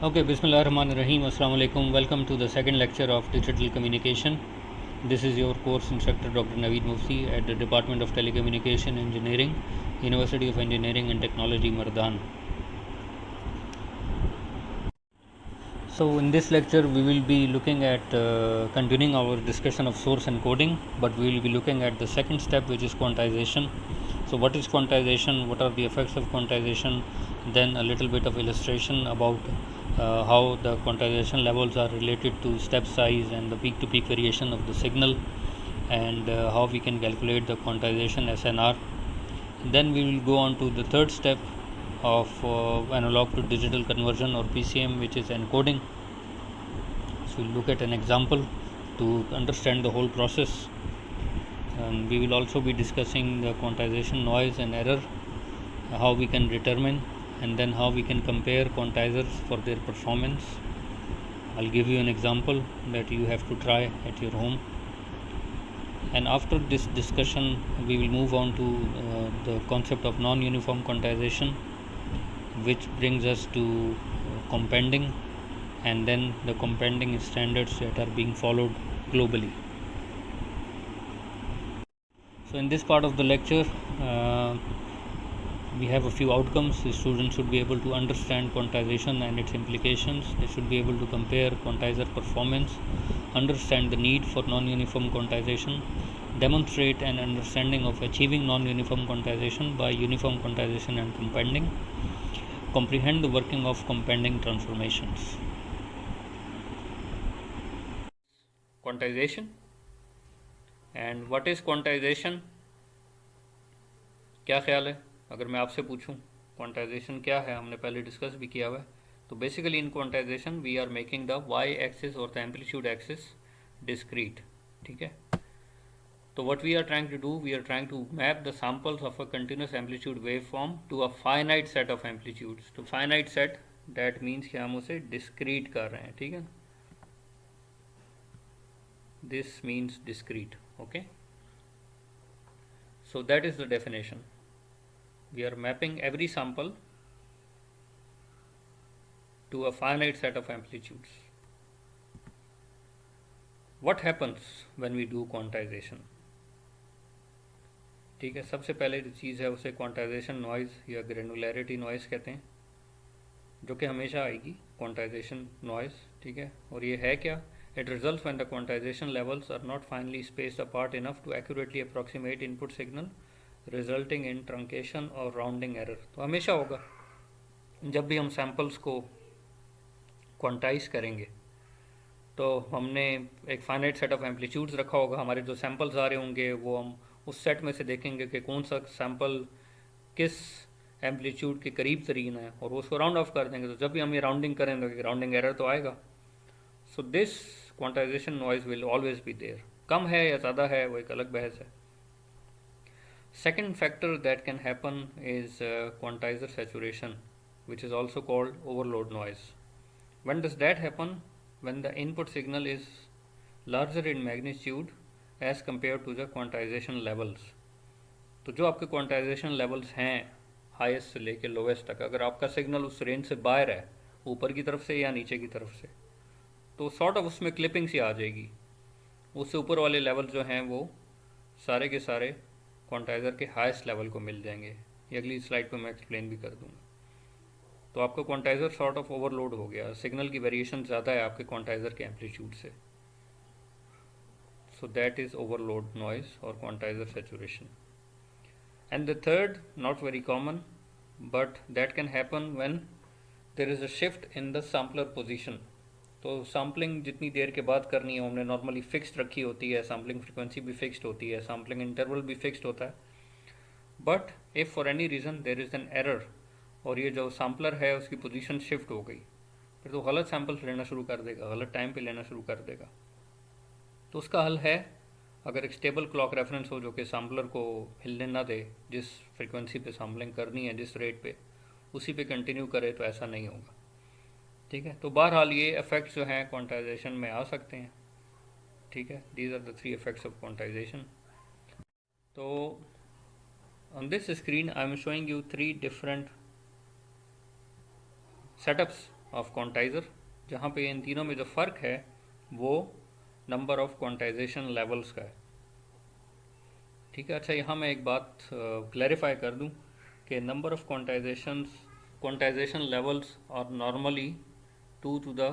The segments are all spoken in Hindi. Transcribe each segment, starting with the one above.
Okay, Bismillahirrahmanirrahim. Assalamu alaikum. Welcome to the second lecture of Digital Communication. This is your course instructor Dr. Naveed Mufti at the Department of Telecommunication Engineering, University of Engineering and Technology, Mardan. So in this lecture we will be looking at continuing our discussion of source encoding, but we will be looking at the second step, which is quantization. So what is quantization, what are the effects of quantization, then a little bit of illustration about how the quantization levels are related to step size and the peak to peak variation of the signal, and how we can calculate the quantization SNR. Then we will go on to the third step of analog to digital conversion, or PCM, which is encoding. So we'll look at an example to understand the whole process. And we will also be discussing the quantization noise and error, how we can determine, and then how we can compare quantizers for their performance. I'll give you an example that you have to try at your home. And after this discussion we will move on to the concept of non-uniform quantization, which brings us to compending, and then the compending standards that are being followed globally. So in this part of the lecture we have a few outcomes. The students should be able to understand quantization and its implications. They should be able to compare quantizer performance, understand the need for non-uniform quantization, demonstrate an understanding of achieving non-uniform quantization by uniform quantization and compending, comprehend the working of compending transformations. Quantization. And what is quantization? क्या ख्याल है अगर मैं आपसे पूछूं क्वांटाइजेशन क्या है? हमने पहले डिस्कस भी किया हुआ है. तो basically in quantization we are making the y axis और द एम्पलीट्यूड एक्सिस डिस्क्रीट. ठीक है. तो what we are trying to do, we are trying to map the samples of a continuous amplitude wave form to a finite set of amplitudes. तो फाइनाइट सेट दैट मीन्स कि हम उसे डिस्क्रीट कर रहे हैं. ठीक है. This means discrete. Okay. So that is the definition. We are mapping every sample to a finite set of amplitudes. What happens when we do quantization? ठीक है. सबसे पहले जो चीज़ है उसे क्वांटाइजेशन नॉइज़ या ग्रेनुलैरिटी नॉइज़ कहते हैं, जो कि हमेशा आएगी क्वांटाइजेशन नॉइज़. ठीक है. और ये है क्या? It results when the quantization levels are not finely spaced apart enough to accurately approximate input signal, resulting in truncation or rounding error. तो हमेशा होगा जब भी हम सैम्पल्स को क्वांटाइज करेंगे तो हमने एक फाइनाइट सेट ऑफ एम्पलीट्यूड्स रखा होगा. हमारे जो सैम्पल्स आ रहे होंगे वो हम उस सेट में से देखेंगे कि कौन सा सैम्पल किस एम्पलीट्यूड के करीब तरीन है, और उसको राउंड ऑफ कर देंगे. तो जब भी हम ये राउंडिंग करेंगे तो राउंडिंग एरर तो आएगा. So this quantization noise will always be there. कम है या ज़्यादा है वो एक अलग बहस है. Second factor that can happen is quantizer saturation, which is also called overload noise. When does that happen? When the input signal is larger in magnitude as compared to the quantization levels. तो जो आपके quantization levels हैं हाईएस्ट से लेके लोवेस्ट तक, अगर आपका सिग्नल उस रेंज से बाहर है, ऊपर की तरफ से या नीचे की तरफ से, तो सॉर्ट ऑफ उसमें क्लिपिंग सी आ जाएगी. उससे ऊपर वाले लेवल जो हैं वो सारे के सारे क्वांटाइज़र के हाईएस्ट लेवल को मिल जाएंगे. ये अगली स्लाइड पर मैं एक्सप्लेन भी कर दूंगा. तो आपका क्वांटाइज़र सॉर्ट ऑफ ओवरलोड हो गया. सिग्नल की वेरिएशन ज़्यादा है आपके क्वांटाइज़र के एम्पलीट्यूड से. So that is overload noise और quantizer saturation. And the third, not very common, but that can happen when there is a shift in the sampler position. तो सैम्पलिंग जितनी देर के बाद करनी है हमने नॉर्मली फिक्स्ड रखी होती है. सैम्पलिंग फ्रीक्वेंसी भी फिक्स्ड होती है, सैम्पलिंग इंटरवल भी फिक्स्ड होता है. But if for any reason there is an error और ये जो सैम्पलर है उसकी पोजीशन शिफ्ट हो गई, फिर तो गलत सैम्पल्स लेना शुरू कर देगा, गलत टाइम पे लेना शुरू कर देगा. तो उसका हल है, अगर एक स्टेबल क्लॉक रेफरेंस हो जो कि सैम्पलर को हिलने ना दे, जिस फ्रीक्वेंसी पे सैम्पलिंग करनी है, जिस रेट पे, उसी पे कंटिन्यू करे, तो ऐसा नहीं होगा. ठीक है. तो बहरहाल ये इफ़ेक्ट्स जो हैं क्वांटाइजेशन में आ सकते हैं. ठीक है. These are the 3 effects of quantization. तो on this screen I am showing you 3 different setups of quantizer, जहाँ पे इन तीनों में जो फ़र्क है वो नंबर ऑफ क्वांटाइजेशन लेवल्स का है। ठीक है, अच्छा यहाँ मैं एक बात क्लैरिफाई कर दूँ कि number of quantization levels are normally 2 to the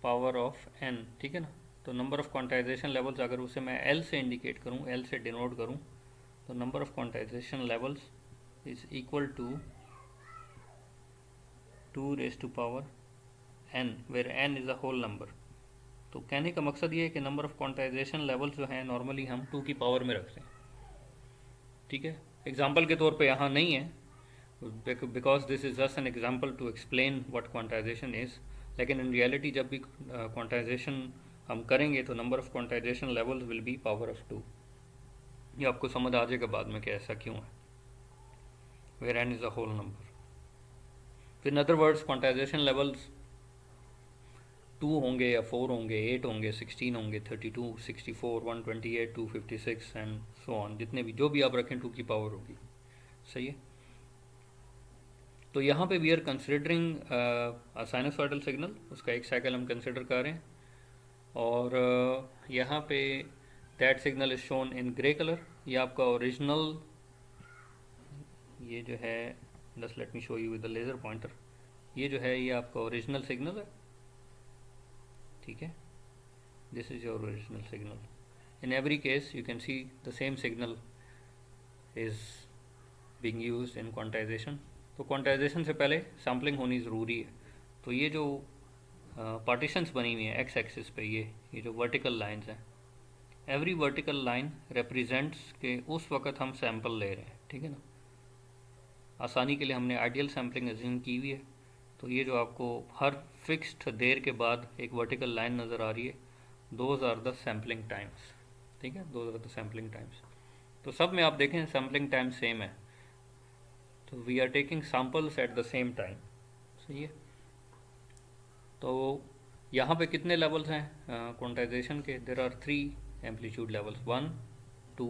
power of n, ठीक है ना। तो नंबर ऑफ क्वांटाइजेशन लेवल्स अगर उसे मैं L से इंडिकेट करूँ, L से डिनोट करूँ, तो number of quantization levels is equal to 2 raised to power n, where n is a whole number. तो कहने का मकसद ये है कि नंबर ऑफ क्वांटाइजेशन लेवल्स जो हैं नॉर्मली हम 2 की पावर में रखते हैं। ठीक है, एग्जाम्पल के तौर पे यहाँ नहीं है, because this is just an example to explain what quantization is, लेकिन इन रियलिटी जब भी क्वांटाइजेशन हम करेंगे तो number of quantization levels will be power of 2। ये आपको समझ आ जाएगा बाद में कि ऐसा क्यों है, where n is a whole number. फिर in other words quantization levels 2 होंगे या 4 होंगे, 8 होंगे, 16 होंगे, 32, 64, 128, 256 एंड सो ऑन, जितने भी जो भी आप रखें 2 की पावर होगी। सही है। तो यहाँ पे we are considering sinusoidal signal, उसका एक साइकिल हम कंसिडर कर रहे हैं, और यहाँ पे that signal is shown in grey colour. ये आपका ओरिजिनल, ये जो है, just let me show you with the laser pointer, ये जो है ये आपका ओरिजिनल सिग्नल है। ठीक है, this is your original signal. In every case you can see the same signal is being used in quantization. तो क्वांटाइजेशन से पहले सैम्पलिंग होनी ज़रूरी है। तो ये जो पार्टीशंस बनी हुई हैं एक्स एक्सिस पे, ये जो वर्टिकल लाइंस हैं, एवरी वर्टिकल लाइन रिप्रेजेंट्स के उस वक्त हम सैंपल ले रहे हैं। ठीक है ना, आसानी के लिए हमने आइडियल सैम्पलिंग अज्यूम की हुई है। तो ये जो आपको हर फिक्स्ड देर के बाद एक वर्टिकल लाइन नज़र आ रही है, those are the sampling times. ठीक है, those are the sampling times. तो सब में आप देखें सैम्पलिंग टाइम सेम है, तो we are taking samples at the same time. सही है। तो यहाँ पे कितने लेवल्स हैं क्वांटाइजेशन के? There are 3 amplitude levels, 1 2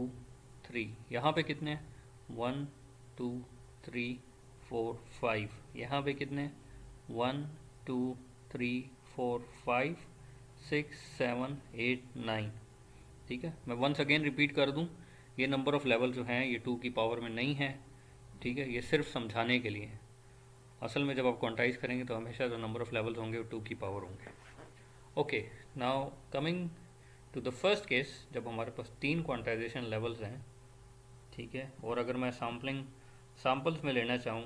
3। यहाँ पे कितने हैं? 1 2 3 4 5। यहाँ पे कितने? 1 2 3 4 5 6 7 8 9। ठीक है, मैं वंस अगेन रिपीट कर दूं, ये नंबर ऑफ लेवल जो हैं ये 2 की पावर में नहीं है। ठीक है, ये सिर्फ समझाने के लिए है। असल में जब आप क्वांटाइज करेंगे तो हमेशा जो नंबर ऑफ लेवल्स होंगे वो 2 की पावर होंगे। Okay, now coming to the first case, जब हमारे पास 3 क्वांटाइजेशन लेवल्स हैं। ठीक है, और अगर मैं सैम्पल्स में लेना चाहूँ,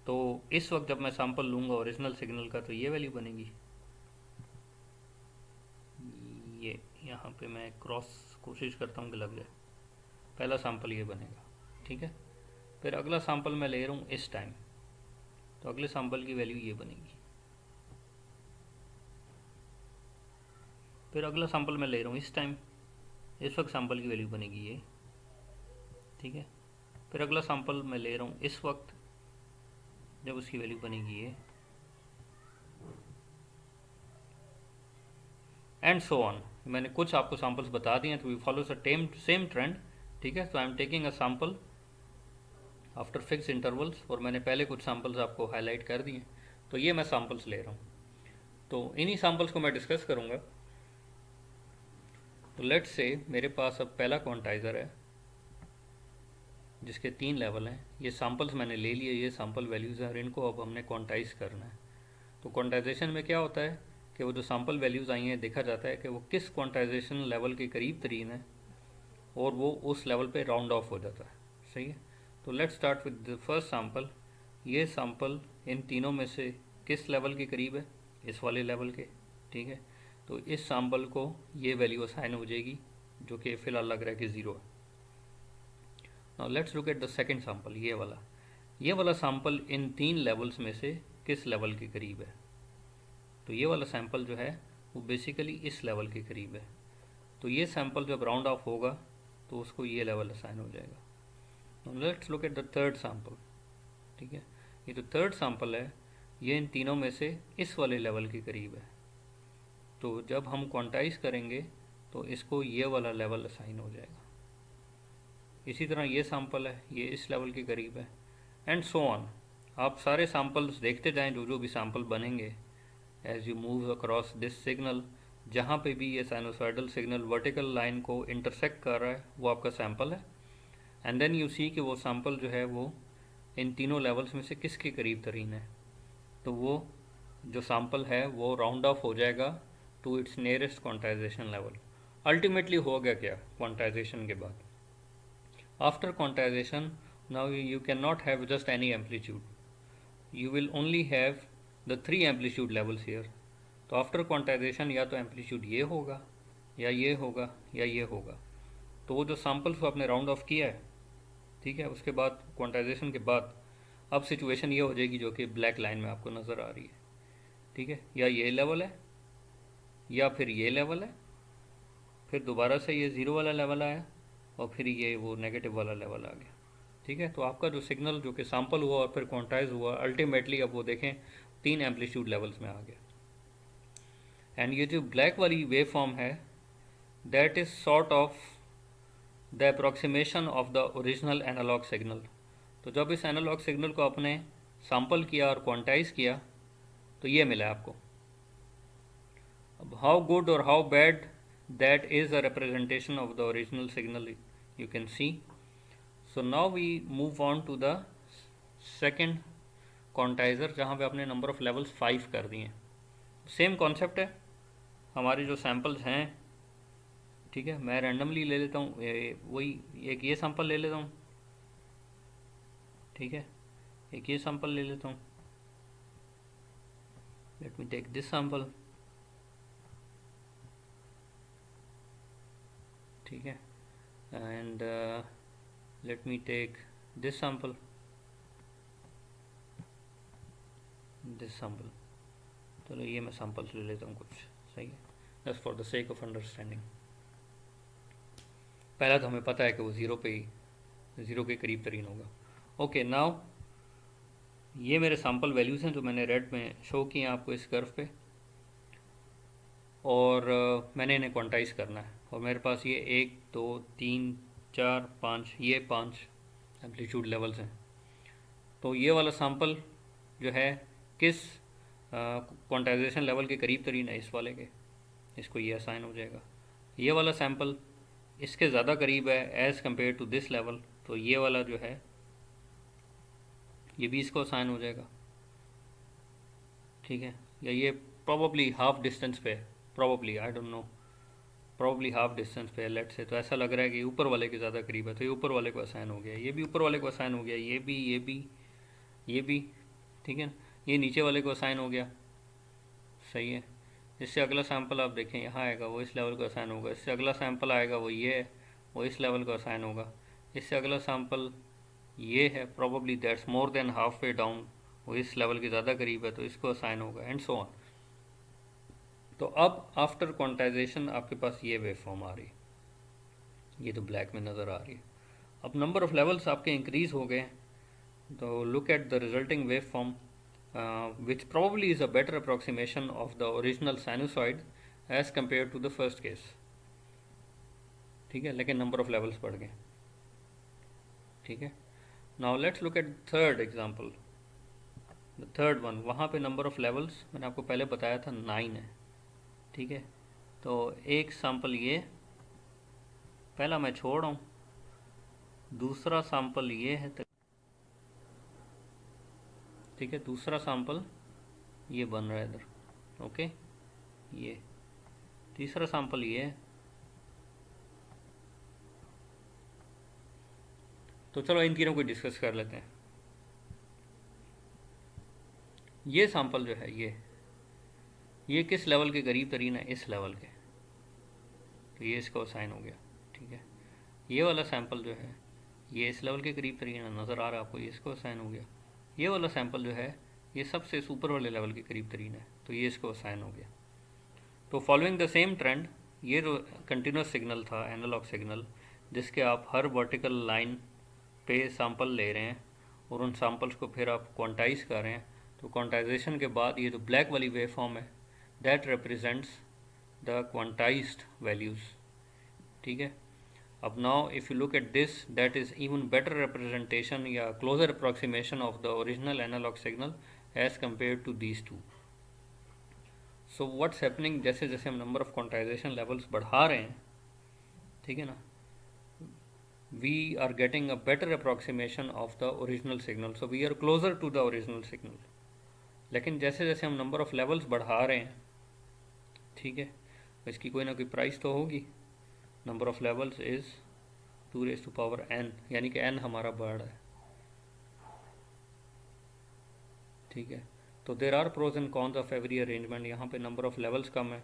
तो इस वक्त जब मैं सैम्पल लूँगा ओरिजिनल सिग्नल का, तो ये वैल्यू बनेगी। ये यहाँ पे मैं क्रॉस कोशिश करता हूँ कि लग जाए। पहला सैम्पल ये बनेगा। ठीक है, फिर अगला सैम्पल मैं ले रहा हूँ इस टाइम, तो अगले सैम्पल की वैल्यू ये बनेगी। फिर अगला सैम्पल मैं ले रहा हूँ इस टाइम, इस वक्त सैम्पल की वैल्यू बनेगी ये। ठीक है, फिर अगला सैम्पल मैं ले रहा हूँ इस वक्त, जब उसकी वैल्यू बनेगी ये, एंड सो ऑन। मैंने कुछ आपको सैम्पल्स बता दिए हैं, तो we follow the same trend. ठीक है, तो I am taking a sample after fix intervals, और मैंने पहले कुछ सैम्पल्स आपको हाईलाइट कर दिए। तो ये मैं सैम्पल्स ले रहा हूँ, तो इन्हीं सैम्पल्स को मैं डिस्कस करूँगा। तो लेट्स से मेरे पास अब पहला क्वांटाइज़र है जिसके 3 लेवल हैं। ये सैम्पल्स मैंने ले लिए, ये सैम्पल वैल्यूज़ हैं, और इनको अब हमने क्वांटाइज करना है। तो क्वांटाइजेशन में क्या होता है कि वो जो सैम्पल वैल्यूज़ आई हैं, देखा जाता है कि वो किस क्वांटाइजेशन लेवल के करीब तरीन है, और वो उस लेवल पे राउंड ऑफ हो जाता है। सही है। तो let's start with the first sample. ये सैम्पल इन तीनों में से किस लेवल के करीब है? इस वाले लेवल के। ठीक है, तो इस सैम्पल को ये वैल्यू असाइन हो जाएगी, जो कि फ़िलहाल लग रहा है कि 0 है। Now let's look at the second sample, ये वाला सैम्पल इन 3 लेवल्स में से किस लेवल के करीब है? तो ये वाला सैम्पल जो है वो बेसिकली इस लेवल के करीब है। तो ये सैम्पल जब राउंड ऑफ होगा तो उसको ये लेवल असाइन हो जाएगा। Now let's look at the third sample. ठीक है, ये जो थर्ड सैम्पल है ये इन तीनों में से इस वाले लेवल के करीब है। तो जब हम क्वांटाइज करेंगे तो इसको ये वाला लेवल असाइन हो जाएगा। इसी तरह ये सैम्पल है, ये इस लेवल के करीब है, एंड सो ऑन। आप सारे सैम्पल्स देखते जाएं, जो जो भी सैम्पल बनेंगे as you move across this signal, जहाँ पे भी ये साइनोसॉइडल सिग्नल वर्टिकल लाइन को इंटरसेक्ट कर रहा है वो आपका सैम्पल है। एंड देन यू सी कि वो सैम्पल जो है वो इन तीनों लेवल्स में से किसके करीब तरीन है। तो वो जो सैम्पल है वो राउंड ऑफ हो जाएगा to its nearest quantization level. Ultimately हो गया क्या क्वांटाइजेशन के बाद? After quantization now you can not have just any amplitude, you will only have the 3 amplitude levels here। तो आफ्टर क्वांटाइजेशन या तो एम्पलीट्यूड ये होगा या ये होगा या ये होगा। तो वो जो सैम्पल्स को आपने राउंड ऑफ किया है, ठीक है, उसके बाद क्वांटाइजेशन के बाद अब सिचुएशन ये हो जाएगी जो कि ब्लैक लाइन में आपको नज़र आ रही है, ठीक है, या ये लेवल है या फिर ये लेवल है, फिर दोबारा से ये ज़ीरो वाला लेवल आया और फिर ये वो नेगेटिव वाला लेवल आ गया, ठीक है। तो आपका जो सिग्नल जो कि सैम्पल हुआ और फिर क्वांटाइज हुआ, अल्टीमेटली अब वो देखें 3 एम्पलीट्यूड लेवल्स में आ गया। एंड ये जो ब्लैक वाली वेव फॉर्म है that is sort of the approximation of the original analog signal. तो जब इस एनालॉग सिग्नल को आपने सैम्पल किया और क्वांटाइज किया तो ये मिला आपको। अब हाउ गुड और how bad that is a representation of the original signal you can see. So now we move on to the second quantizer जहाँ पे आपने नंबर ऑफ़ लेवल्स 5 कर दिए हैं। सेम कॉन्सेप्ट है, हमारे जो सैम्पल्स हैं, ठीक है, मैं रैंडमली ले लेता हूँ, वही एक ये सैम्पल ले लेता हूँ, ठीक है, एक ये सैम्पल ले लेता हूँ, let me take this sample, ठीक है, and let me take this sample, चलो ये मैं सैम्पल्स ले लेता हूँ कुछ, सही है, just for the sake of understanding. पहला तो हमें पता है कि वो ज़ीरो के करीब तरीन होगा। ओके, नाउ ये मेरे सैम्पल वैल्यूज़ हैं जो मैंने रेड में शो किए हैं आपको इस कर्व पे, और मैंने इन्हें क्वांटाइज करना है, और मेरे पास ये 1 2 3 4 5 ये 5 एम्पलीट्यूड लेवल्स हैं। तो ये वाला सैम्पल जो है किस क्वांटाइजेशन लेवल के करीब तरीन है? इस वाले के, इसको ये असाइन हो जाएगा। ये वाला सैम्पल इसके ज़्यादा करीब है as compare to this level, तो ये वाला जो है ये भी इसको असाइन हो जाएगा, ठीक है, या ये प्रॉबली हाफ डिस्टेंस पे है, probably, I don't know, probably half distance पे है लेट से। तो ऐसा लग रहा है कि ऊपर वाले के ज़्यादा करीब है, तो ये ऊपर वाले को असाइन हो गया, ये भी ऊपर वाले को असाइन हो गया, ये भी, ठीक है ना, ये नीचे वाले को असाइन हो गया, सही है। इससे अगला सैम्पल आप देखें यहाँ आएगा, वो इस लेवल को असाइन होगा। इससे अगला सैम्पल आएगा वो ये है, वो इस लेवल को असाइन होगा। इससे अगला सैम्पल ये है, probably that's more than half way down, वो इस लेवल के ज़्यादा करीब है तो इसको असाइन होगा, एंड सो ऑन। तो अब आफ्टर क्वांटाइजेशन आपके पास ये वेव फॉर्म आ रही है, ये तो ब्लैक में नज़र आ रही है। अब नंबर ऑफ़ लेवल्स आपके इंक्रीज़ हो गए, तो look at the resulting wave form which probably is a better approximation of the original sinusoid as compared to the first case, ठीक है, लेकिन नंबर ऑफ लेवल्स बढ़ गए, ठीक है। Now let's look at third example, the third one. वहाँ पे नंबर ऑफ लेवल्स मैंने आपको पहले बताया था 9 है, ठीक है। तो एक सैम्पल ये पहला मैं छोड़ रहा हूँ, दूसरा सैम्पल ये है, ठीक है, दूसरा सैम्पल ये बन रहा है इधर, ओके, ये तीसरा सैम्पल ये है। तो चलो इन तीनों को डिस्कस कर लेते हैं। ये सैम्पल जो है ये किस लेवल के करीब तरीन है? इस लेवल के, तो ये इसको असाइन हो गया, ठीक है। ये वाला सैम्पल जो है ये इस लेवल के करीब तरीन है, नज़र आ रहा है आपको, ये इसको असाइन हो गया। ये वाला सैम्पल जो है ये सबसे सुपर वाले लेवल के करीब तरीन है, तो ये इसको असाइन हो गया। तो फॉलोइंग द सेम ट्रेंड, ये जो कंटिन्यूस सिग्नल था, एनालॉग सिग्नल, जिसके आप हर वर्टिकल लाइन पे सैम्पल ले रहे हैं और उन सैम्पल्स को फिर आप क्वांटाइज कर रहे हैं, तो क्वांटाइजेशन के बाद ये जो ब्लैक वाली वेव फॉर्म है that represents the quantized values, ठीक है। अब now if you look at this, that is even better representation या closer approximation of the original analog signal as compare to these two. So what's happening, जैसे जैसे हम नंबर ऑफ क्वांटाइजेशन लेवल्स बढ़ा रहे हैं, ठीक है ना, we are getting a better approximation of the original signal, so we are closer to the original signal. लेकिन जैसे जैसे हम नंबर ऑफ लेवल्स बढ़ा रहे हैं, ठीक है, तो इसकी कोई ना कोई प्राइस तो होगी. Number of levels is 2⁻n, यानी कि n हमारा बढ़ रहा है, ठीक है. तो there are pros and cons of every arrangement. यहाँ पे नंबर ऑफ लेवल्स कम है,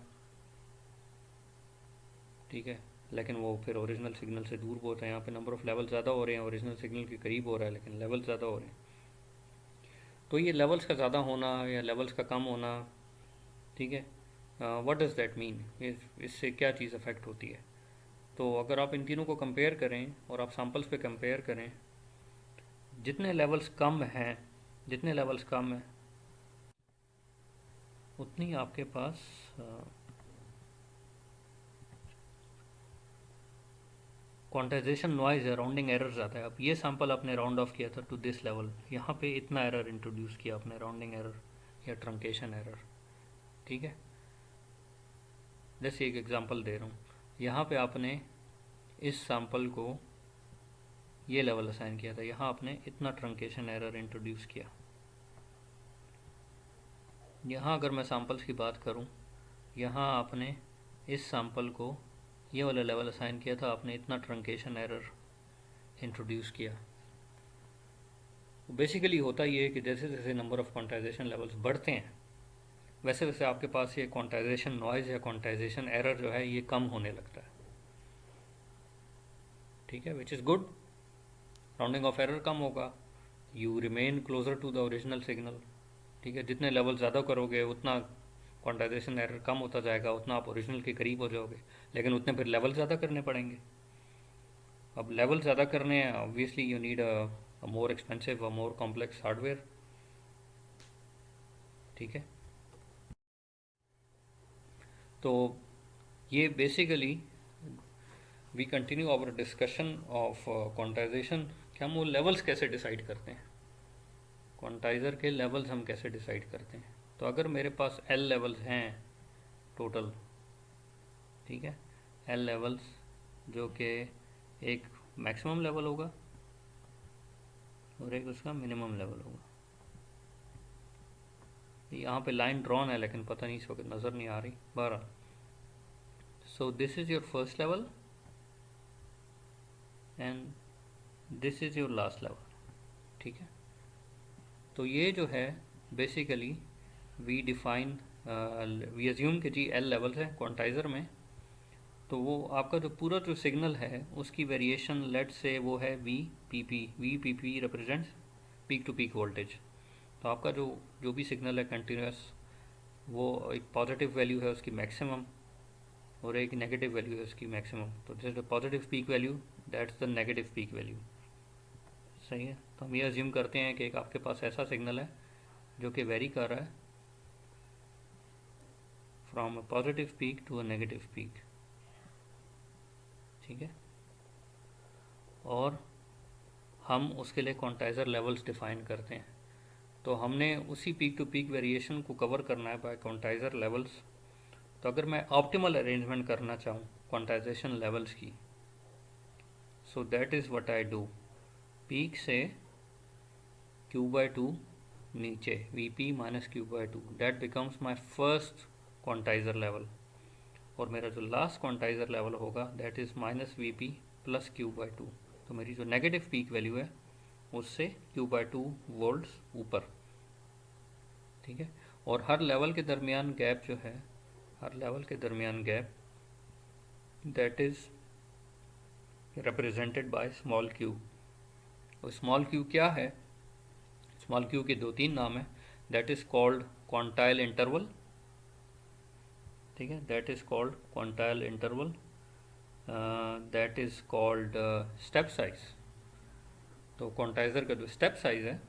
ठीक है, लेकिन वो फिर ओरिजिनल सिग्नल से दूर बहुत है. यहाँ पे नंबर ऑफ लेवल ज़्यादा हो रहे हैं, ओरिजिनल सिग्नल के करीब हो रहा है, लेकिन लेवल ज़्यादा हो रहे हैं. तो ये लेवल्स का ज़्यादा होना या लेवल्स का कम होना, ठीक है, व्हाट डज़ दैट मीन, इससे क्या चीज़ अफेक्ट होती है. तो अगर आप इन तीनों को कंपेयर करें और आप सैम्पल्स पे कंपेयर करें, जितने लेवल्स कम हैं, जितने लेवल्स कम हैं उतनी आपके पास क्वांटाइजेशन नॉइज है, राउंडिंग एरर ज़्यादा है. अब ये सैम्पल आपने राउंड ऑफ किया था टू दिस लेवल, यहाँ पे इतना एरर इंट्रोड्यूस किया आपने, राउंडिंग एरर या ट्रंकेशन एरर, ठीक है. जैसे एक एग्जांपल दे रहा हूँ, यहाँ पे आपने इस सैम्पल को ये लेवल असाइन किया था, यहाँ आपने इतना ट्रंकेशन एरर इंट्रोड्यूस किया. यहाँ अगर मैं सैम्पल्स की बात करूँ, यहाँ आपने इस सैम्पल को ये वाला लेवल असाइन किया था, आपने इतना ट्रंकेशन एरर इंट्रोड्यूस किया. बेसिकली होता ये है कि जैसे जैसे नंबर ऑफ क्वांटाइजेशन लेवल्स बढ़ते हैं, वैसे वैसे आपके पास ये क्वांटाइजेशन नॉइज़ या क्वांटाइजेशन एरर जो है ये कम होने लगता है, ठीक है, which is good. Rounding off error कम होगा, you remain closer to the original signal, ठीक है. जितने लेवल ज़्यादा करोगे उतना क्वांटाइजेशन एरर कम होता जाएगा, उतना आप ओरिजिनल के करीब हो जाओगे, लेकिन उतने फिर लेवल ज़्यादा करने पड़ेंगे. अब लेवल ज़्यादा करने हैं, obviously you need a more expensive, a more complex hardware, ठीक है. तो ये basically we continue our discussion of quantization कि हम वो लेवल्स कैसे डिसाइड करते हैं, क्वांटाइज़र के लेवल्स हम कैसे डिसाइड करते हैं. तो अगर मेरे पास एल लेवल्स हैं टोटल, ठीक है, एल लेवल्स जो कि एक मैक्सिमम लेवल होगा और एक उसका मिनिमम लेवल होगा. यहाँ पे लाइन ड्रॉन है लेकिन पता नहीं इस वक्त नज़र नहीं आ रही. बहरहाल, so this is your first level and this is your last level, ठीक है. तो ये जो है basically we define, we assume कि जी एल लेवल्स है क्वांटाइज़र में. तो वो आपका जो पूरा जो सिग्नल है उसकी वेरिएशन लेट से वो है V P P represents peak to peak voltage. तो आपका जो जो भी सिग्नल है कंटिन्यूस, वो एक पॉजिटिव वैल्यू है उसकी मैक्सिमम और एक नेगेटिव वैल्यू है उसकी मैक्सिमम. तो this is the positive peak value, that's the negative peak value, सही है. तो हम ये अज्यूम करते हैं कि एक आपके पास ऐसा सिग्नल है जो कि वेरी कर रहा है from a positive peak to a negative peak, ठीक है. और हम उसके लिए क्वांटाइज़र लेवल्स डिफाइन करते हैं. तो हमने उसी पीक टू पीक वेरिएशन को कवर करना है बाय क्वांटाइज़र लेवल्स. तो अगर मैं ऑप्टिमल अरेंजमेंट करना चाहूँ क्वांटाइजेशन लेवल्स की, सो that is what I do. Peak से Q/2 नीचे, Vp minus Q/2, that becomes my first quantizer level. और मेरा जो लास्ट क्वांटाइज़र लेवल होगा that is minus Vp plus Q/2. तो मेरी जो नेगेटिव पीक वैल्यू है उससे Q/2 वोल्ट्स ऊपर, ठीक है. और हर लेवल के दरमियान गैप जो है, हर लेवल के दरमियान gap that is represented by small q. और स्मॉल q क्या है, स्मॉल q के दो तीन नाम है. That is called quantile interval, ठीक है, that is called quantile interval, that is called step size. तो क्वांटाइज़र का जो स्टेप साइज है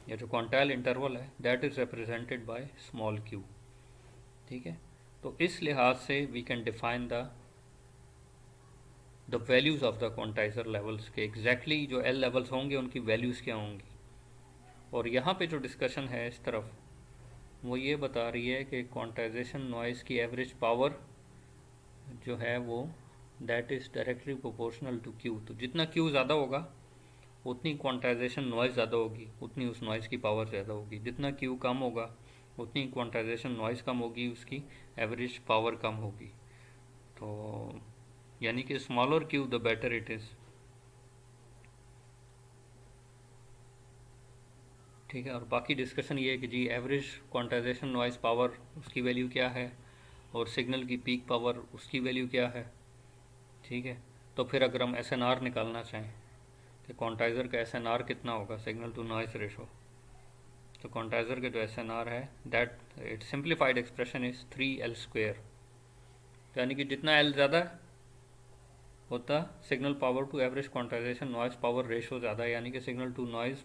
या जो क्वांटाइल इंटरवल है that is represented by small q, ठीक है. तो इस लिहाज से we can define the values of the quantizer levels के एग्जैक्टली जो एल लेवल्स होंगे उनकी वैल्यूज़ क्या होंगी. और यहाँ पे जो डिस्कशन है इस तरफ वो ये बता रही है कि क्वांटाइजेशन नॉइज़ की एवरेज पावर जो है वो that is directly proportional to Q. तो जितना क्यू ज़्यादा होगा उतनी क्वांटाइजेशन नॉइज़ ज़्यादा होगी, उतनी उस नॉइज़ की पावर ज़्यादा होगी। जितना क्यू कम होगा उतनी क्वांटाइजेशन नॉइज़ कम होगी, उसकी एवरेज पावर कम होगी। तो यानी कि smaller Q the better it is. ठीक है, और बाकी डिस्कशन ये है कि जी एवरेज क्वांटाइजेशन नॉइज़ पावर उसकी वैल्यू क्या है और सिग्नल की पीक पावर उसकी वैल्यू क्या है। ठीक है, तो फिर अगर हम एस एन आर निकालना चाहें कि क्वांटाइज़र का एस एन आर कितना होगा, सिग्नल टू नॉइज़ रेशो, तो क्वांटाइज़र का जो एस एन आर है that it simplified expression is 3L²। यानी कि जितना एल ज़्यादा होता signal power to average quantization noise power ratio ज़्यादा है, यानी कि सिग्नल टू नॉइज़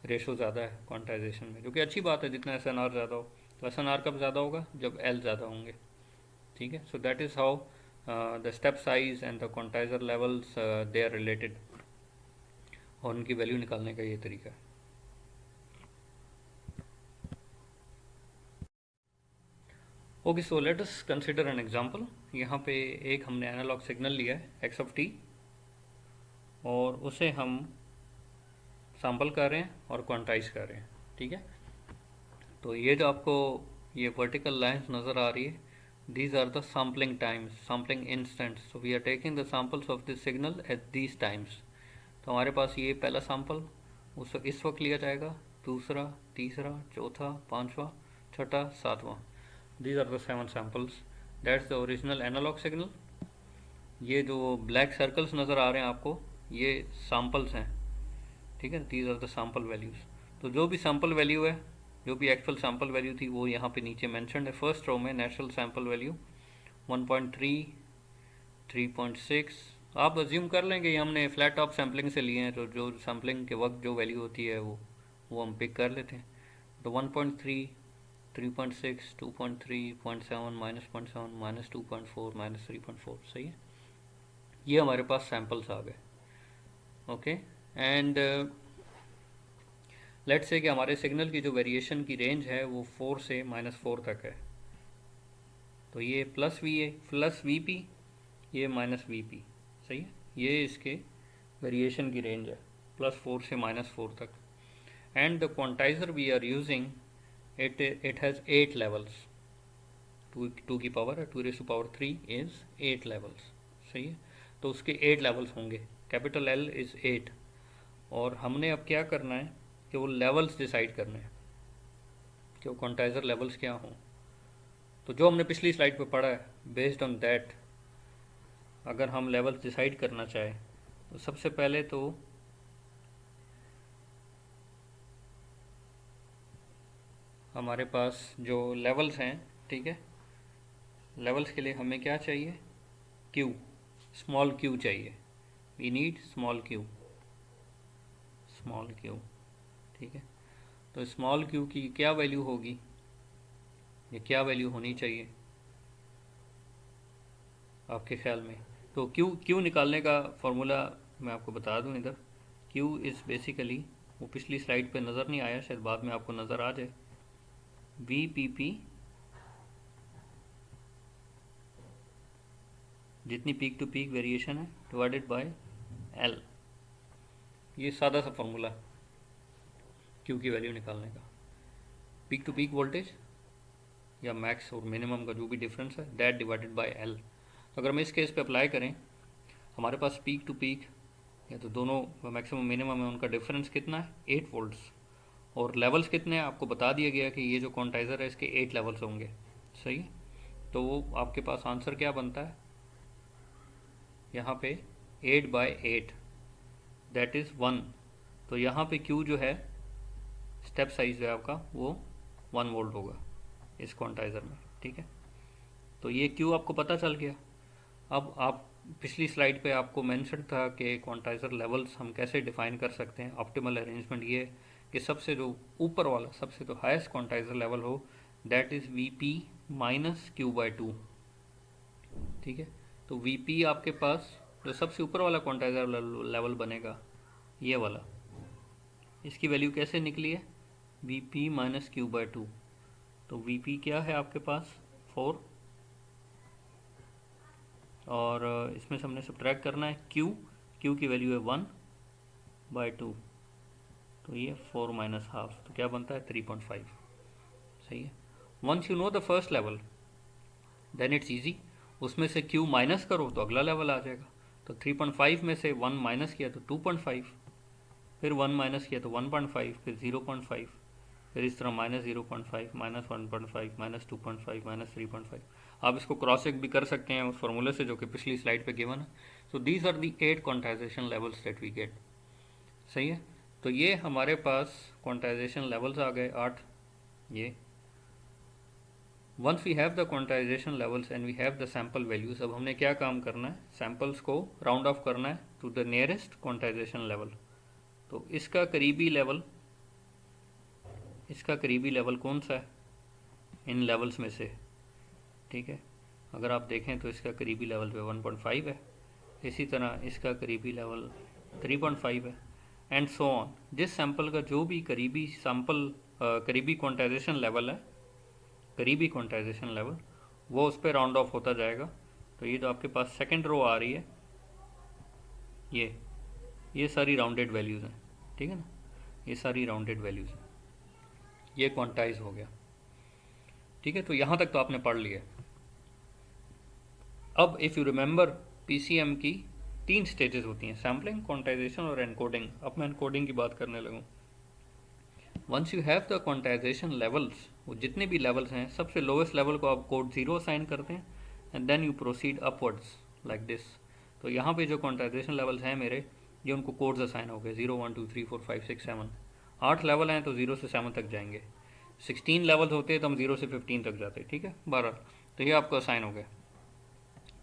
रेशो ज़्यादा है क्वांटाइजेशन में, जो कि अच्छी बात है। जितना एस एन आर ज़्यादा हो, तो एस एन आर कब ज़्यादा होगा, जब एल ज़्यादा होंगे। ठीक है, so that is how the step size and the quantizer levels they are related, और उनकी वैल्यू निकालने का ये तरीका है। Okay, so let us consider an example. यहाँ पे एक हमने एनालॉग सिग्नल लिया है एक्स ऑफ टी, और उसे हम सैम्पल कर रहे हैं और क्वांटाइज कर रहे हैं। ठीक है, तो ये जो आपको ये वर्टिकल लाइंस नज़र आ रही है, these are the sampling times, sampling instants. So we are taking the samples of this signal at these times. तो हमारे पास ये पहला सैंपल उस इस वक्त लिया जाएगा, दूसरा, तीसरा, चौथा, पांचवा, छठा, सातवां। These are the 7 samples. That's the original analog signal. ये जो ब्लैक सर्कल्स नज़र आ रहे हैं आपको, ये सैंपल्स हैं। ठीक है, these are the sample values. तो जो भी सैंपल वैल्यू है, जो भी एक्चुअल सैंपल वैल्यू थी, वो यहाँ पे नीचे मेंशन्ड है। फर्स्ट रो में नेचुरल सैंपल वैल्यू 1.3, 3.6। आप अज्यूम कर लें कि हमने फ्लैट टॉप सैम्पलिंग से लिए हैं, तो जो सैम्पलिंग के वक्त जो वैल्यू होती है वो हम पिक कर लेते हैं। तो 1.3, 3.6, 2.3, 0.7, -0.7, -2.4, -3.4, सही है। ये हमारे पास सैम्पल्स आ गए। ओके, एंड लेट्स से कि हमारे सिग्नल की जो वेरिएशन की रेंज है वो 4 से -4 तक है। तो ये प्लस वी पी, ये -Vp, सही है। ये इसके वेरिएशन की रेंज है +4 से -4 तक। And the quantizer we are using it has 8 levels. 2 की पावर 2⁻³ इज़ 8 लेवल्स, सही है। तो उसके 8 लेवल्स होंगे, कैपिटल L इज़ 8। और हमने अब क्या करना है कि वो लेवल्स डिसाइड करने हैं कि वो क्वांटाइजर लेवल्स क्या हों। तो जो हमने पिछली स्लाइड पे पढ़ा है, बेस्ड ऑन दैट अगर हम लेवल्स डिसाइड करना चाहें, तो सबसे पहले तो हमारे पास जो लेवल्स हैं, ठीक है, लेवल्स के लिए हमें क्या चाहिए, क्यू, स्मॉल क्यू चाहिए। वी नीड स्मॉल क्यू, ठीक है। तो स्मॉल क्यू की क्या वैल्यू होगी, ये क्या वैल्यू होनी चाहिए आपके ख्याल में। तो क्यू निकालने का फॉर्मूला मैं आपको बता दूं इधर। क्यू इज़ बेसिकली, वो पिछली स्लाइड पे नज़र नहीं आया, शायद बाद में आपको नज़र आ जाए। VPP, जितनी पीक टू पीक वेरिएशन है, डिवाइडेड बाय L। ये सादा सा फॉर्मूला क्यू की वैल्यू निकालने का। पीक टू पीक वोल्टेज या मैक्स और मिनिमम का जो भी डिफरेंस है, दैट डिवाइडेड बाय L। तो अगर हम इस केस पे अप्लाई करें, हमारे पास पीक टू पीक या तो दोनों मैक्सिमम मिनिमम है, उनका डिफरेंस कितना है, 8 वोल्ट्स। और लेवल्स कितने हैं आपको बता दिया गया कि ये जो क्वांटाइजर है इसके 8 लेवल्स होंगे, सही है। तो वो आपके पास आंसर क्या बनता है यहाँ पे, 8/8 दैट इज़ 1। तो यहाँ पे क्यू जो है, स्टेप साइज है आपका, वो 1 वोल्ट होगा इस क्वांटाइजर में, ठीक है। तो ये क्यू आपको पता चल गया। अब आप पिछली स्लाइड पे आपको मेंशन था कि क्वांटाइजर लेवल्स हम कैसे डिफाइन कर सकते हैं। ऑप्टिमल अरेंजमेंट ये कि सबसे जो ऊपर वाला, सबसे जो हाईएस्ट क्वांटाइजर लेवल हो, दैट इज़ Vp - Q/2, ठीक है। तो Vp आपके पास जो सबसे ऊपर वाला क्वांटाइजर लेवल बनेगा, ये वाला, इसकी वैल्यू कैसे निकली है, Vp - Q/2। तो वीपी क्या है आपके पास 4, और इसमें से हमने सब्ट्रैक्ट करना है क्यू की वैल्यू है 1/2, तो ये 4 माइनस हाफ, तो क्या बनता है 3.5। सही है। Once you know the first level then it's easy, उसमें से क्यू माइनस करो तो अगला लेवल आ जाएगा। तो 3.5 में से 1 माइनस किया तो 2.5, फिर 1 माइनस किया तो 1.5, फिर 0.5, फिर इस तरह -0.5, -1.5, -2.5, -3.5। आप इसको क्रॉस चेक भी कर सकते हैं उस फॉर्मूले से जो कि पिछली स्लाइड पे गिवन है। So these are the 8 quantization levels that we get. सही है। तो ये हमारे पास क्वांटाइजेशन लेवल्स आ गए 8। ये once we have the quantization levels and we have the sample values, अब हमने क्या काम करना है, सैम्पल्स को राउंड ऑफ करना है to the nearest quantization level. तो इसका करीबी लेवल कौन सा है इन लेवल्स में से? ठीक है, अगर आप देखें तो इसका करीबी लेवल पे 1.5 है, इसी तरह इसका करीबी लेवल 3.5 है, एंड सो ऑन। जिस सैंपल का जो भी करीबी क्वांटाइजेशन लेवल है, करीबी क्वांटाइजेशन लेवल, वो उस पर राउंड ऑफ होता जाएगा। तो ये जो आपके पास सेकेंड रो आ रही है, ये सारी राउंडेड वैल्यूज़ हैं। ठीक है ना, ये सारी राउंडेड वैल्यूज़ हैं, ये क्वांटाइज हो गया। ठीक है, तो यहाँ तक तो आपने पढ़ लिया। अब इफ़ यू रिमेंबर, पीसीएम की 3 स्टेजेस होती हैं, सैम्पलिंग, क्वांटाइजेशन और एनकोडिंग। अब मैं एनकोडिंग की बात करने लगूँ। Once you have the quantization levels, वो जितने भी लेवल्स हैं, सबसे लोवेस्ट लेवल को आप कोड 0 असाइन करते हैं and then you proceed upwards like this. तो यहाँ पे जो क्वांटाइजेशन लेवल्स हैं मेरे, ये उनको कोड्स असाइन हो गए 0, 1, 2, 3, 4, 5, 6, 7। 8 लेवल हैं तो 0 से 7 तक जाएंगे। 16 लेवल्स होते हैं तो हम 0 से 15 तक जाते हैं। ठीक है, 12। तो ये आपको असाइन हो गया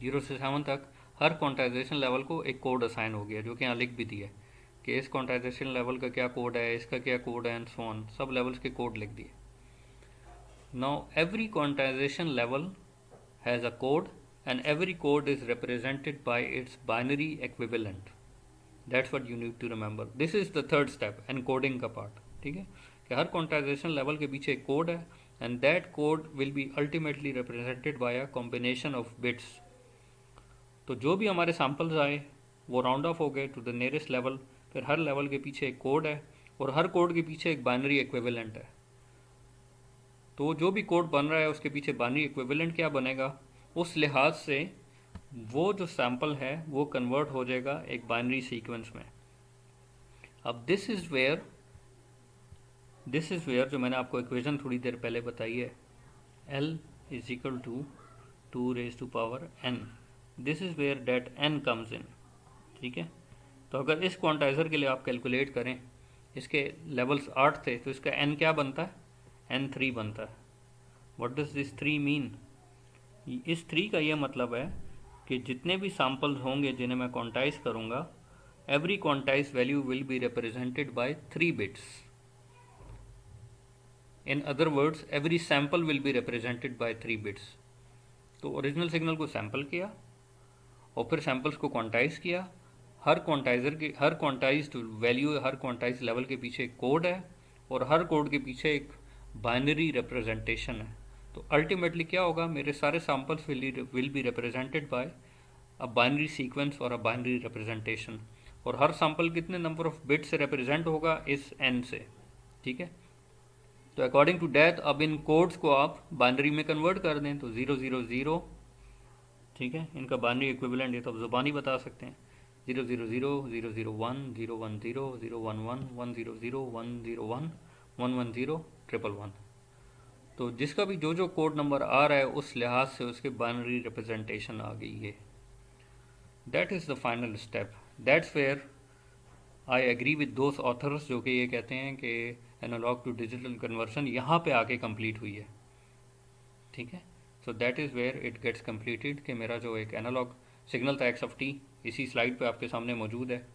0 से 7 तक। हर क्वांटाइजेशन लेवल को एक कोड असाइन हो गया, जो कि यहाँ लिख भी दिया है कि इस क्वांटाइजेशन लेवल का क्या कोड है, इसका क्या कोड है, एंड सो ऑन, सब लेवल्स के कोड लिख दिए। Now every quantization level has a code and every code is represented by its binary equivalent. That's what you need to remember. This is the third step, encoding का पार्ट। ठीक है, कि हर क्वांटाइजेशन लेवल के पीछे एक कोड है and that code will be ultimately represented by a combination of bits. तो जो भी हमारे सैम्पल्स आए वो राउंड ऑफ हो गए टू द नियरेस्ट लेवल। फिर हर लेवल के पीछे एक कोड है और हर कोड के पीछे एक बाइनरी इक्विवेलेंट है। तो जो भी कोड बन रहा है उसके पीछे बाइनरी इक्विवेलेंट क्या बनेगा, उस लिहाज से वो जो सैम्पल है वो कन्वर्ट हो जाएगा एक बाइनरी सीक्वेंस में। अब दिस इज़ वेयर जो मैंने आपको इक्वेशन थोड़ी देर पहले बताई है, L is equal to 2⁻n, this is where that n comes in. ठीक है, तो अगर इस क्वांटाइज़र के लिए आप कैलकुलेट करें, इसके लेवल्स 8 थे तो इसका n क्या बनता है, n3 बनता है। What does this 3 mean? इस 3 का ये मतलब है कि जितने भी सैम्पल्स होंगे जिन्हें मैं क्वांटाइज करूँगा, every quantize value will be represented by 3 bits. In other words, every sample will be represented by 3 bits. तो ओरिजिनल सिग्नल को सैम्पल किया और फिर सैम्पल्स को क्वांटाइज किया। हर क्वांटाइज्ड वैल्यू, हर क्वांटाइज लेवल के पीछे एक कोड है और हर कोड के पीछे एक बाइनरी रिप्रेजेंटेशन है। तो अल्टीमेटली क्या होगा, मेरे सारे samples will be represented by a binary sequence और अ बाइनरी रिप्रेजेंटेशन। और हर सैम्पल कितने नंबर ऑफ बिट से रिप्रेजेंट होगा, इस n से। ठीक है, तो अकॉर्डिंग टू दैट अब इन कोड्स को आप बाइनरी में कन्वर्ट कर दें तो 000। ठीक है, इनका बाइनरी इक्विवेलेंट ये तो आप ज़ुबानी बता सकते हैं, 000, 001, 010, 011, 100, 101, 110, 111। तो जिसका भी जो कोड नंबर आ रहा है उस लिहाज से उसके बाइनरी रिप्रेजेंटेशन आ गई है। That is the final step. That's where I agree with those authors जो कि ये कहते हैं कि एनालॉग टू डिजिटल कन्वर्शन यहाँ पे आके कंप्लीट हुई है। ठीक है, so that is where it gets completed, कि मेरा जो एक एनालॉग सिग्नल था x(t), इसी स्लाइड पे आपके सामने मौजूद है।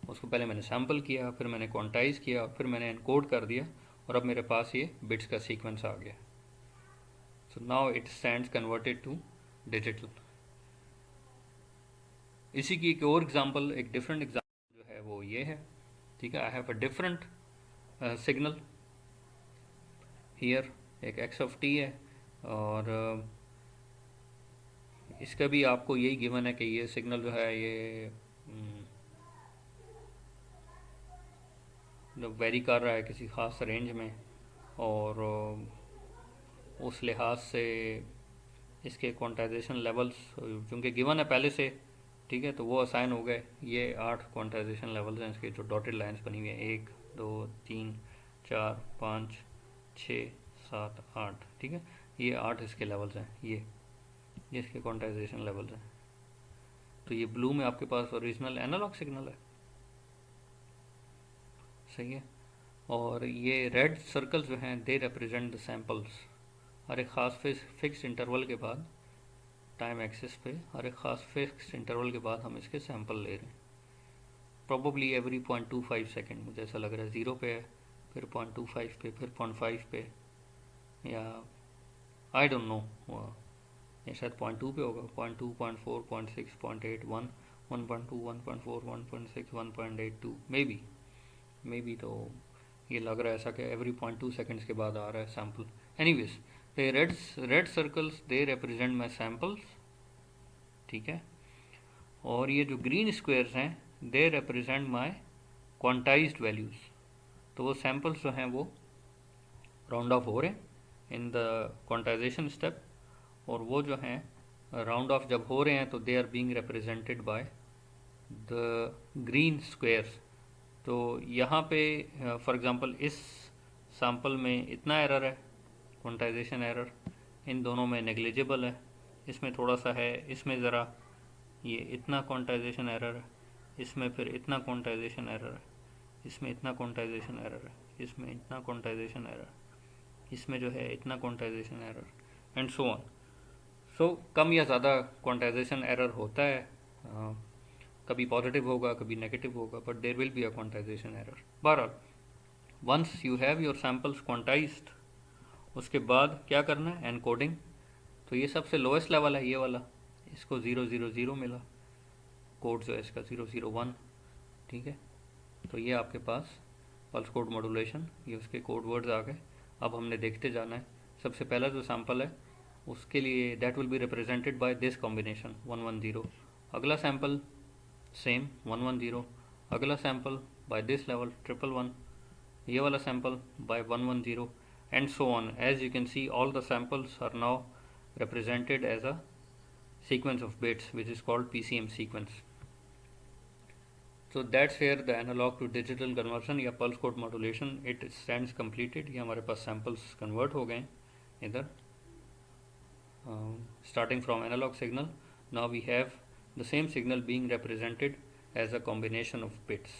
उसको पहले मैंने सैम्पल किया, फिर मैंने क्वांटाइज किया, फिर मैंने एनकोड कर दिया और अब मेरे पास ये बिट्स का सीक्वेंस आ गया। So now it stands converted to digital. इसी की एक और एग्जांपल, एक डिफरेंट एग्जांपल जो है वो ये है। ठीक है, I have a different signal here एक एक्स ऑफ टी है, और इसका भी आपको यही गिवन है कि ये सिग्नल जो है ये वेरी कर रहा है किसी ख़ास रेंज में, और उस लिहाज से इसके क्वांटाइजेशन लेवल्स चूँकि गिवन है पहले से, ठीक है, तो वो असाइन हो गए। ये 8 क्वांटाइजेशन लेवल्स हैं इसके, जो डॉटेड लाइंस बनी हुई हैं, 1 2 3 4 5 6 7 8, ठीक है, ये 8 इसके लेवल्स हैं, ये इसके क्वांटाइजेशन लेवल्स हैं। तो ये ब्लू में आपके पास ओरिजिनल एनालॉग सिग्नल है, सही है। और ये रेड सर्कल जो हैं दे रिप्रेजेंट द सैम्पल्स। हर एक ख़ास फिक्स इंटरवल के बाद टाइम एक्सिस पे हर एक ख़ास फिक्स इंटरवल के बाद हम इसके सैंपल ले रहे हैं। प्रॉबली एवरी 0.25 सेकेंड, मुझे ऐसा लग रहा है। 0 पे है, फिर 0.25 पे, फिर 0.5 पे, या आई डोंट नो, ये शायद 0.2 पे होगा। 0.2 0.4 0.6 0.8 1 1.2 1.4 1.6 1.82 मे बी। तो ये लग रहा है ऐसा कि एवरी 0.2 सेकेंड्स के बाद आ रहा है सैम्पल। एनीवेज, तो ये red circles they represent my samples, ठीक है। और ये जो ग्रीन स्क्वेयर्स हैं they represent my quantized values. तो वो सैम्पल्स जो हैं वो राउंड ऑफ हो रहे हैं इन द क्वांटाइजेशन स्टेप, और वो जो हैं राउंड ऑफ जब हो रहे हैं तो they are being represented by the green squares. तो यहाँ पे फॉर एग्जांपल इस सैम्पल में इतना एरर है, क्वांटाइजेशन एरर इन दोनों में नेग्लिजिबल है, इसमें थोड़ा सा है, इसमें ज़रा ये इतना क्वांटाइजेशन एरर है, इसमें फिर इतना क्वांटाइजेशन एरर है, इसमें इतना क्वांटाइजेशन एरर है, इसमें इतना क्वांटाइजेशन एरर, इसमें जो है इतना quantization error, and so on. So कम या ज़्यादा क्वांटाइजेशन एरर होता है, कभी पॉजिटिव होगा कभी नेगेटिव होगा, but there will be a quantization error. बहरहाल, once you have your samples quantized, उसके बाद क्या करना है, एनकोडिंग। तो ये सबसे लोएस्ट लेवल है, ये वाला, इसको 000 मिला, कोड जो है इसका 001, ठीक है। तो ये आपके पास पल्स कोड मॉड्यूलेशन, ये उसके कोड वर्ड्स आ गए। अब हमने देखते जाना है। सबसे पहला जो सैम्पल है उसके लिए that will be represented by this combination 110। अगला सैम्पल सेम 110, अगला सैम्पल बाय दिस लेवल 111, ये वाला sample bye 110, and so on. As you can see, all the samples are now represented as a sequence of bits, which is called PCM sequence. So that's where the analog to digital conversion या pulse code modulation it stands completed. ये हमारे पास samples convert हो गए इधर, starting from analog signal. Now we have the same signal being represented as a combination of bits.